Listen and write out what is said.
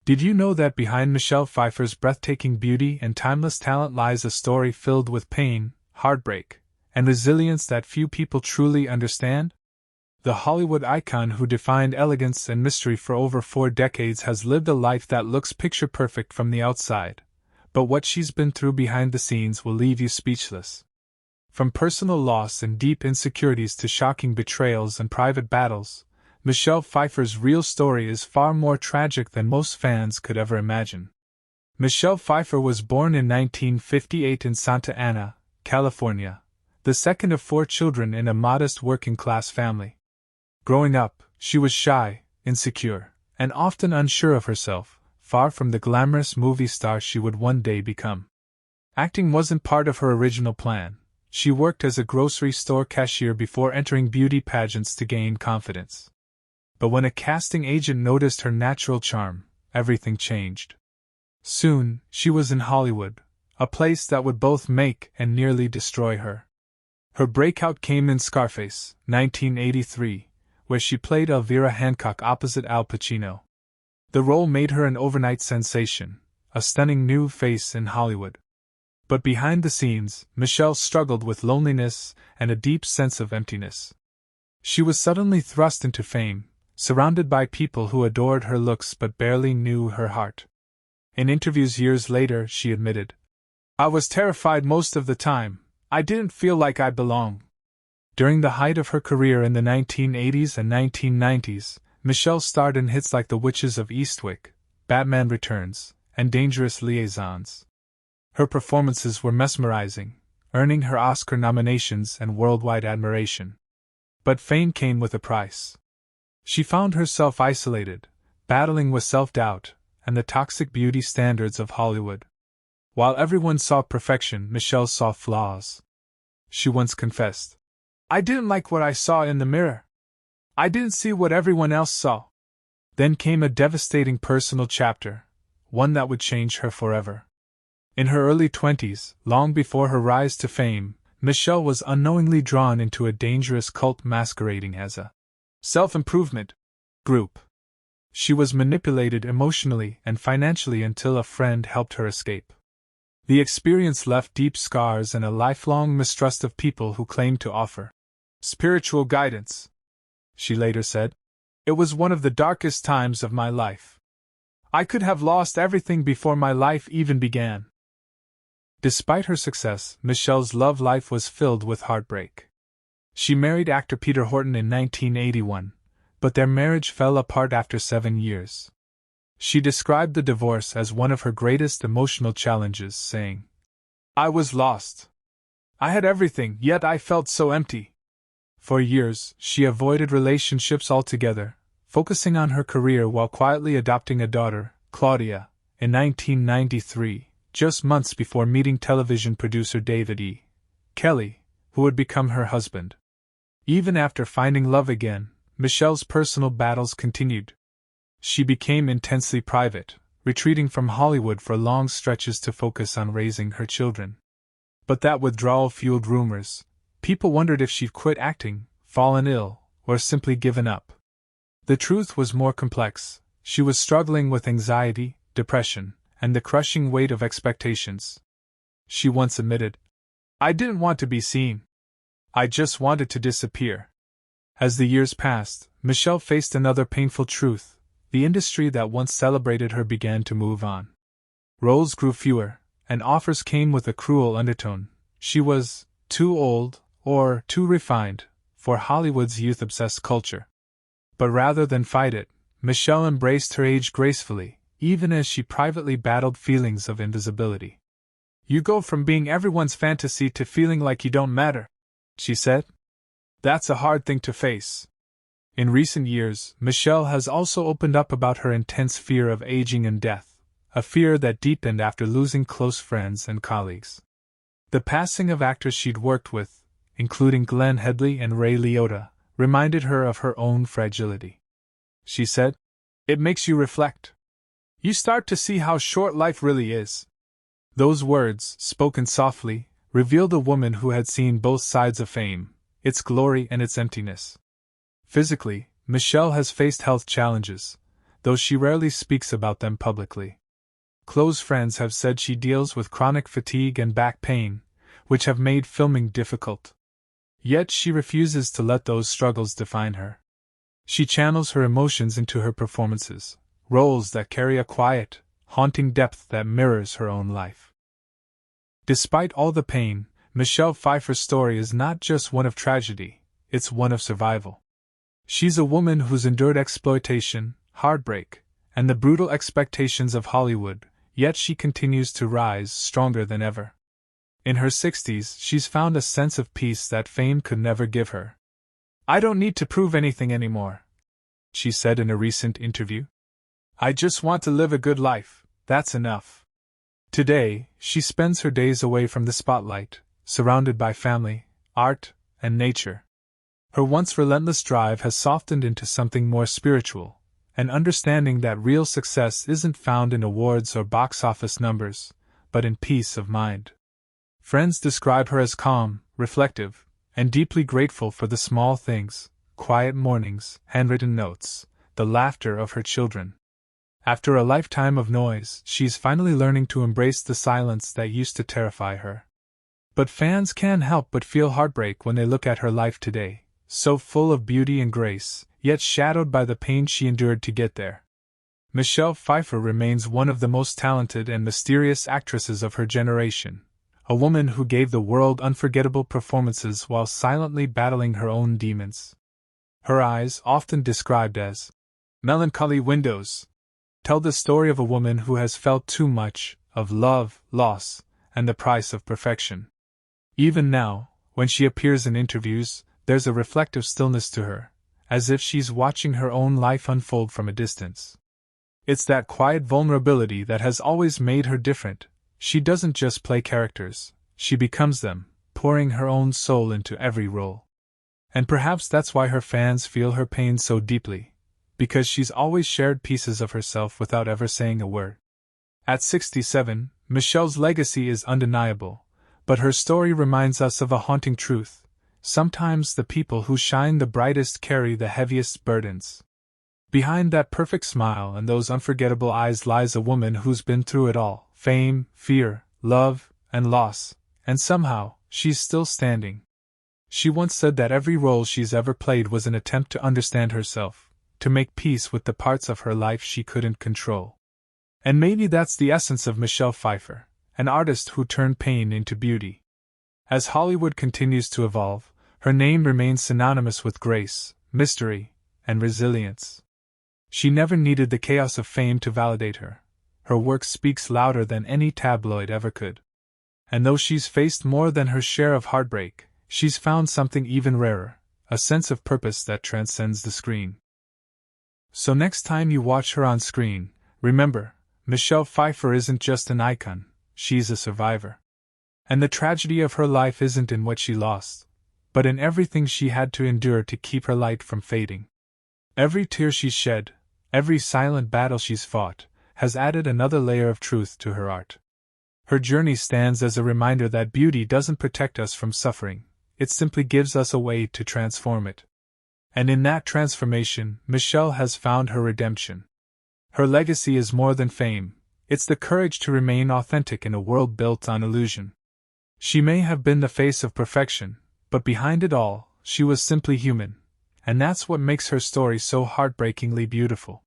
Did you know that behind Michelle Pfeiffer's breathtaking beauty and timeless talent lies a story filled with pain, heartbreak, and resilience that few people truly understand? The Hollywood icon who defined elegance and mystery for over 4 decades has lived a life that looks picture perfect from the outside, but what she's been through behind the scenes will leave you speechless. From personal loss and deep insecurities to shocking betrayals and private battles, Michelle Pfeiffer's real story is far more tragic than most fans could ever imagine. Michelle Pfeiffer was born in 1958 in Santa Ana, California, the second of 4 children in a modest working-class family. Growing up, she was shy, insecure, and often unsure of herself, far from the glamorous movie star she would one day become. Acting wasn't part of her original plan. She worked as a grocery store cashier before entering beauty pageants to gain confidence. But when a casting agent noticed her natural charm, everything changed. Soon, she was in Hollywood, a place that would both make and nearly destroy her. Her breakout came in Scarface, 1983, where she played Elvira Hancock opposite Al Pacino. The role made her an overnight sensation, a stunning new face in Hollywood. But behind the scenes, Michelle struggled with loneliness and a deep sense of emptiness. She was suddenly thrust into fame, surrounded by people who adored her looks but barely knew her heart. In interviews years later, she admitted, "I was terrified most of the time. I didn't feel like I belonged." During the height of her career in the 1980s and 1990s, Michelle starred in hits like The Witches of Eastwick, Batman Returns, and Dangerous Liaisons. Her performances were mesmerizing, earning her Oscar nominations and worldwide admiration. But fame came with a price. She found herself isolated, battling with self-doubt and the toxic beauty standards of Hollywood. While everyone saw perfection, Michelle saw flaws. She once confessed, "I didn't like what I saw in the mirror. I didn't see what everyone else saw." Then came a devastating personal chapter, one that would change her forever. In her early 20s, long before her rise to fame, Michelle was unknowingly drawn into a dangerous cult masquerading as a self-improvement group. She was manipulated emotionally and financially until a friend helped her escape. The experience left deep scars and a lifelong mistrust of people who claimed to offer spiritual guidance. She later said, "It was one of the darkest times of my life. I could have lost everything before my life even began." Despite her success, Michelle's love life was filled with heartbreak. She married actor Peter Horton in 1981, but their marriage fell apart after 7 years. She described the divorce as one of her greatest emotional challenges, saying, "I was lost. I had everything, yet I felt so empty." For years, she avoided relationships altogether, focusing on her career while quietly adopting a daughter, Claudia, in 1993, just months before meeting television producer David E. Kelley, who would become her husband. Even after finding love again, Michelle's personal battles continued. She became intensely private, retreating from Hollywood for long stretches to focus on raising her children. But that withdrawal fueled rumors. People wondered if she'd quit acting, fallen ill, or simply given up. The truth was more complex. She was struggling with anxiety, depression, and the crushing weight of expectations. She once admitted, "I didn't want to be seen. I just wanted to disappear." As the years passed, Michelle faced another painful truth. The industry that once celebrated her began to move on. Roles grew fewer, and offers came with a cruel undertone. She was too old, or too refined, for Hollywood's youth-obsessed culture. But rather than fight it, Michelle embraced her age gracefully, even as she privately battled feelings of invisibility. "You go from being everyone's fantasy to feeling like you don't matter," she said. "That's a hard thing to face." In recent years, Michelle has also opened up about her intense fear of aging and death, a fear that deepened after losing close friends and colleagues. The passing of actors she'd worked with, including Glenn Headley and Ray Liotta, reminded her of her own fragility. She said, "It makes you reflect. You start to see how short life really is." Those words, spoken softly, revealed a woman who had seen both sides of fame, its glory and its emptiness. Physically, Michelle has faced health challenges. though she rarely speaks about them publicly. Close friends have said she deals with chronic fatigue and back pain, which have made filming difficult. Yet she refuses to let those struggles define her. She channels her emotions into her performances, roles that carry a quiet, haunting depth that mirrors her own life. Despite all the pain, Michelle Pfeiffer's story is not just one of tragedy, it's one of survival. She's a woman who's endured exploitation, heartbreak, and the brutal expectations of Hollywood, yet she continues to rise stronger than ever. In her 60s, she's found a sense of peace that fame could never give her. "I don't need to prove anything anymore," she said in a recent interview. "I just want to live a good life, that's enough." Today, she spends her days away from the spotlight, surrounded by family, art, and nature. Her once relentless drive has softened into something more spiritual, an understanding that real success isn't found in awards or box office numbers, but in peace of mind. Friends describe her as calm, reflective, and deeply grateful for the small things, quiet mornings, handwritten notes, the laughter of her children. After a lifetime of noise, she's finally learning to embrace the silence that used to terrify her. But fans can't help but feel heartbreak when they look at her life today, so full of beauty and grace, yet shadowed by the pain she endured to get there. Michelle Pfeiffer remains one of the most talented and mysterious actresses of her generation, a woman who gave the world unforgettable performances while silently battling her own demons. Her eyes, often described as melancholy windows, tell the story of a woman who has felt too much of love, loss, and the price of perfection. Even now, when she appears in interviews, there's a reflective stillness to her, as if she's watching her own life unfold from a distance. It's that quiet vulnerability that has always made her different. She doesn't just play characters, she becomes them, pouring her own soul into every role. And perhaps that's why her fans feel her pain so deeply, because she's always shared pieces of herself without ever saying a word. At 67, Michelle's legacy is undeniable, but her story reminds us of a haunting truth. Sometimes the people who shine the brightest carry the heaviest burdens. Behind that perfect smile and those unforgettable eyes lies a woman who's been through it all: fame, fear, love, and loss, and somehow, she's still standing. She once said that every role she's ever played was an attempt to understand herself, to make peace with the parts of her life she couldn't control. And maybe that's the essence of Michelle Pfeiffer, an artist who turned pain into beauty. As Hollywood continues to evolve, her name remains synonymous with grace, mystery, and resilience. She never needed the chaos of fame to validate her. Her work speaks louder than any tabloid ever could. And though she's faced more than her share of heartbreak, she's found something even rarer, a sense of purpose that transcends the screen. So next time you watch her on screen, remember, Michelle Pfeiffer isn't just an icon, she's a survivor. And the tragedy of her life isn't in what she lost, but in everything she had to endure to keep her light from fading. Every tear she's shed, every silent battle she's fought, has added another layer of truth to her art. Her journey stands as a reminder that beauty doesn't protect us from suffering, it simply gives us a way to transform it. And in that transformation, Michelle has found her redemption. Her legacy is more than fame, it's the courage to remain authentic in a world built on illusion. She may have been the face of perfection, but behind it all, she was simply human, and that's what makes her story so heartbreakingly beautiful.